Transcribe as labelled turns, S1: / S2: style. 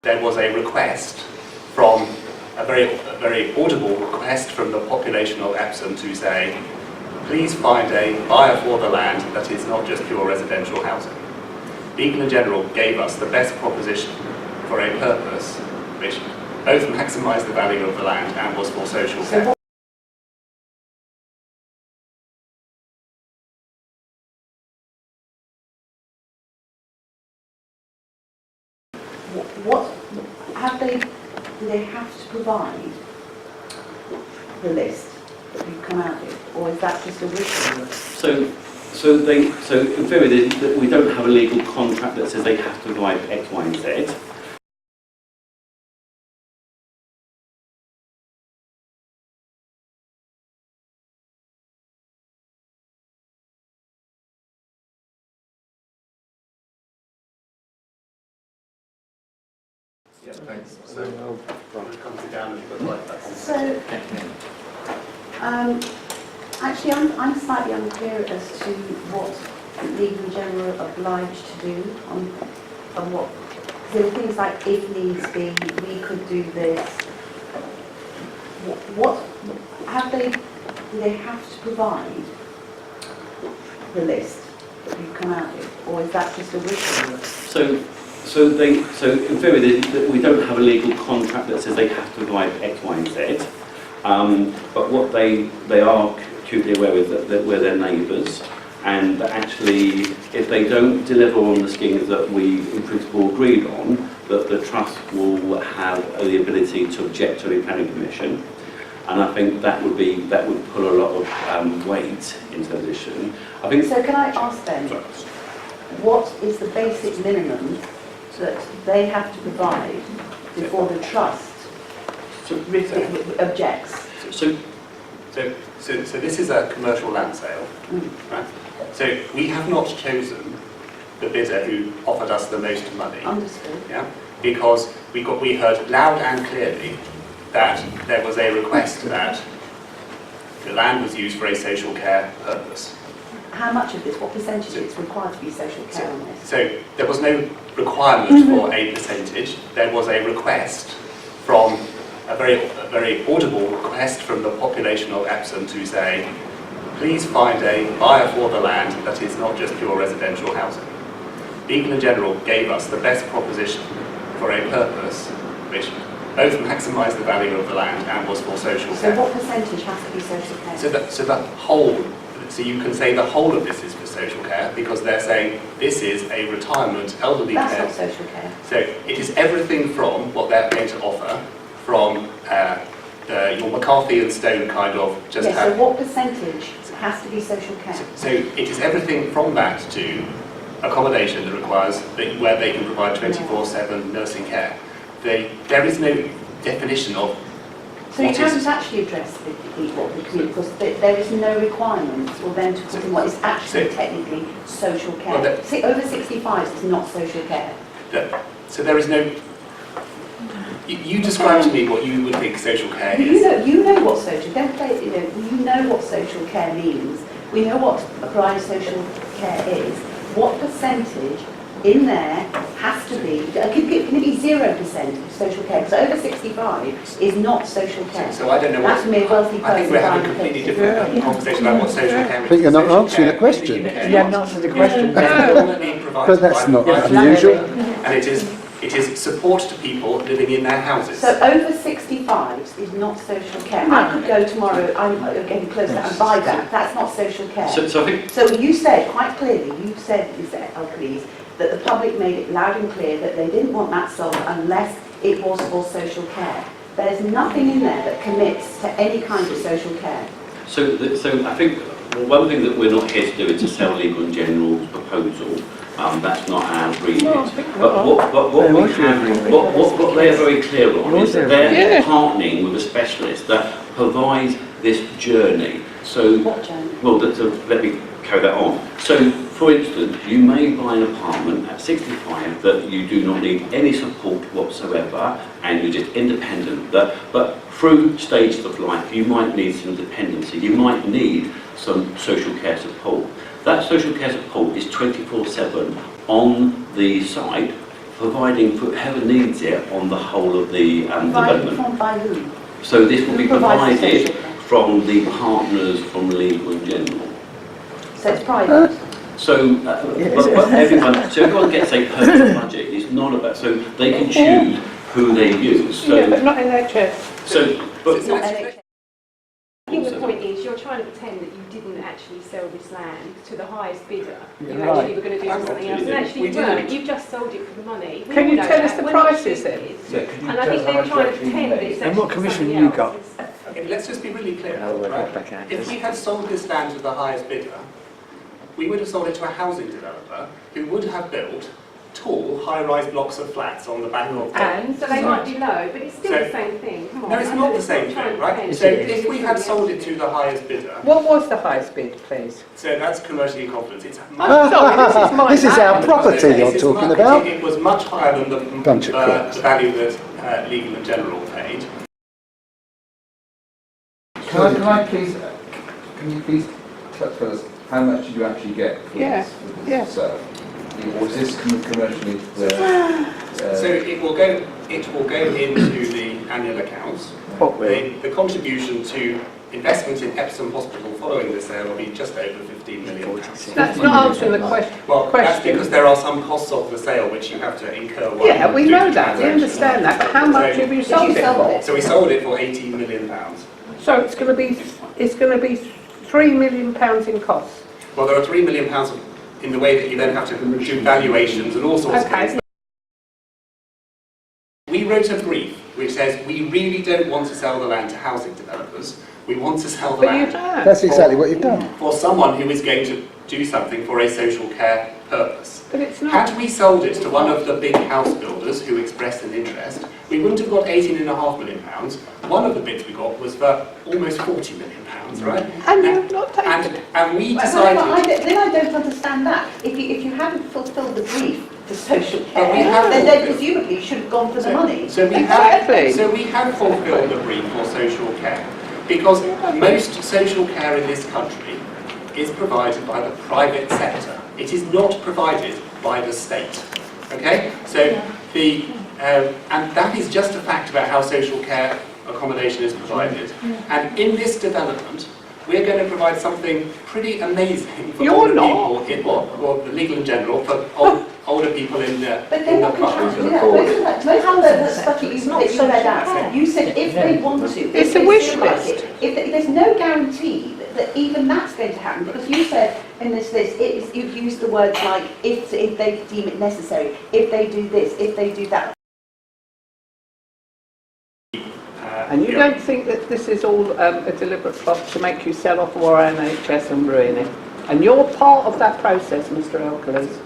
S1: There was a request from a very audible request from the population of Epsom to say, please find a buyer for the land that is not just pure residential housing. Legal & General gave us the best proposition for a purpose which both maximised the value of the land and was for social care.
S2: What have they? Do they have to provide the list that you've come out with, or is that just a wish list?
S3: So in theory, we don't have a legal contract that says they have to provide X, Y, and Z.
S1: Yeah, thanks. So it comes down a bit like that.
S2: So, actually, I'm slightly unclear as to what Legal & General are obliged to do on what. There are things like, if needs be, we could do this. What have they? Do they have to provide the list that you've come out with, or is that just a wish list?
S3: So in theory, we don't have a legal contract that says they have to provide X, Y, and Z. But what they are acutely aware with that we're their neighbours, and that actually, if they don't deliver on the schemes that we in principle agreed on, that the trust will have the ability to object to any planning permission. And I think that would put a lot of weight into the position. I think. So
S2: can I ask then, what is the basic minimum that they have to provide before the trust objects?
S1: So this is a commercial land sale, right? So we have not chosen the bidder who offered us the most money.
S2: Understood.
S1: Yeah, because we heard loud and clearly that there was a request that the land was used for a social care purpose.
S2: How much of this, what percentage is required to be social care on this?
S1: So there was no requirement for a percentage. There was a request from a very audible request from the population of Epsom to say, please find a buyer for the land that is not just pure residential housing. Legal & General gave us the best proposition for a purpose which both maximised the value of the land and was for social care.
S2: So what percentage has to be social care?
S1: So you can say the whole of this is for social care, because they're saying this is a retirement elderly care.
S2: That's not social care.
S1: So it is everything from what they're going to offer, from your McCarthy and Stone kind of just
S2: yes, so what percentage has to be social care?
S1: So it is everything from that to accommodation that requires, where they can provide 24/7 nursing care. There is no definition of.
S2: So you haven't actually addressed the community, because there is no requirement for them to put in what is actually technically social care.
S1: Well,
S2: see, over 65s is not social care.
S1: So there is no. You describe to me what you would think social care
S2: is. You know what social care. You know what social care means. We know what applied social care is. What percentage in there has to be? Can it be 0% of social care? Because over 65 is not social care.
S1: So I don't know.
S2: That's me, a wealthy person.
S1: I think we're having a completely different conversation about what social care is.
S4: I think you're not answering the question.
S5: You haven't answered the question.
S4: But that's not unusual.
S1: And it is support to people living in their houses.
S2: So over 65s is not social care. I could go tomorrow, I'm getting closer, and buy that. That's not social care. So you said quite clearly, you said, please, that the public made it loud and clear that they didn't want that sold unless it was for social care. There's nothing in there that commits to any kind of social care.
S3: So I think one thing that we're not here to do is to sell Legal & General's proposal. That's not our agreement. But what they are very clear on is that they're partnering with a specialist that provides this journey. So,
S2: what journey?
S3: Well, let me carry that on. So, for instance, you may buy an apartment at 65 that you do not need any support whatsoever, and you're just independent. But through stages of life, you might need some dependency. You might need some social care support. That social care support is 24/7 on the site providing for whoever needs it on the whole of the
S2: Provided
S3: development.
S2: from by who?
S3: So this will
S2: Who
S3: be
S2: provides the
S3: provided
S2: social care?
S3: from the partners from Legal and General.
S2: So it's private.
S3: So, but everyone gets a per budget. It's not about, so they can choose who they use. So,
S5: Yeah, but not NHS.
S3: so, but
S2: Not NHS.
S6: I think the point is you're trying to pretend that you didn't actually sell this land to the highest bidder.
S5: You're
S6: You
S5: right.
S6: actually were going to do something else, and actually you weren't. You've just sold it for the money. We
S5: Can you
S6: all know
S5: tell us
S6: that.
S5: the
S6: We're not
S5: prices then?
S6: stupid. And I think they're trying to pretend that it's actually
S7: And what commission
S6: something
S7: you
S6: else.
S7: got?
S1: Okay, let's just be really clear.
S7: Oh, we'll
S1: right?
S7: get back at
S1: If
S7: this.
S1: we had sold this land to the highest bidder, we would have sold it to a housing developer who would have built tall, high-rise blocks of flats on the back of
S5: And
S6: So they might be low, but it's still
S1: So-
S6: the same thing. Come on.
S1: No, it's
S6: I
S1: not
S6: know
S1: the
S6: it's
S1: same
S6: trying
S1: thing,
S6: to
S1: right?
S6: pretend
S1: So
S6: it's
S1: if we had
S6: something
S1: sold it
S6: else.
S1: to the highest bidder,
S5: what was the highest bid, please?
S1: so that's commercially in confidence. It's
S5: I'm sorry, this is my
S4: This is our
S5: land.
S4: property you're talking about.
S1: It was much higher than
S4: Bunch of
S1: the
S4: crooks.
S1: value that Legal and General paid.
S8: Can I please, can you please tell us how much did you actually get for
S5: Yeah,
S8: this?
S5: yeah.
S8: So, was this commercially?
S1: So it will go into the annual accounts.
S5: What will?
S1: The contribution to investment in Epsom Hospital following the sale will be just over £15 million.
S5: That's not answering the question.
S1: Well, that's because there are some costs of the sale which you have to incur while
S5: Yeah,
S1: you
S5: we
S1: do
S5: know
S1: the
S5: that, we
S1: transaction.
S5: understand that, but how much have you sold it for?
S1: So we sold it for £18 million.
S5: So it's going to be £3 million in costs.
S1: Well, there are £3 million in the way that you then have to do valuations and all sorts of
S5: Okay.
S1: things. We wrote a brief which says we really don't want to sell the land to housing developers. We want to sell the
S5: But you
S1: land
S5: don't.
S4: That's exactly what you've done.
S1: for someone who is going to do something for a social care purpose.
S5: But it's not.
S1: Had we sold it to one of the big house builders who expressed an interest, we wouldn't have got £18.5 million. One of the bids we got was for almost £40 million, right?
S5: And you've not taken it.
S1: And we
S2: Well,
S1: decided...
S2: then I don't understand that. If you haven't fulfilled the brief for social
S1: But we
S2: care,
S1: have
S2: then
S1: fulfilled.
S2: presumably you should have gone for the money.
S1: So we
S5: Exactly.
S1: have fulfilled the brief for social care because most social care in this country is provided by the private sector. It is not provided by the state. Okay? So and that is just a fact about how social care accommodation is provided. And in this development, we're going to provide something pretty amazing for
S5: You're
S1: older
S5: not.
S1: people, or the Legal and General, for older people in the
S2: But they're not contractual. Most of the stuff that you read out, you said if they want to.
S5: It's
S2: if
S5: a
S2: they
S5: wish
S2: feel like
S5: list.
S2: it, there's no guarantee that even that's going to happen, because you said in this list, you've used the words like if they deem it necessary, if they do this, if they do that.
S5: And you don't think that this is all a deliberate plot to make you sell off our NHS and ruin it? And you're part of that process, Mr. Elkeles.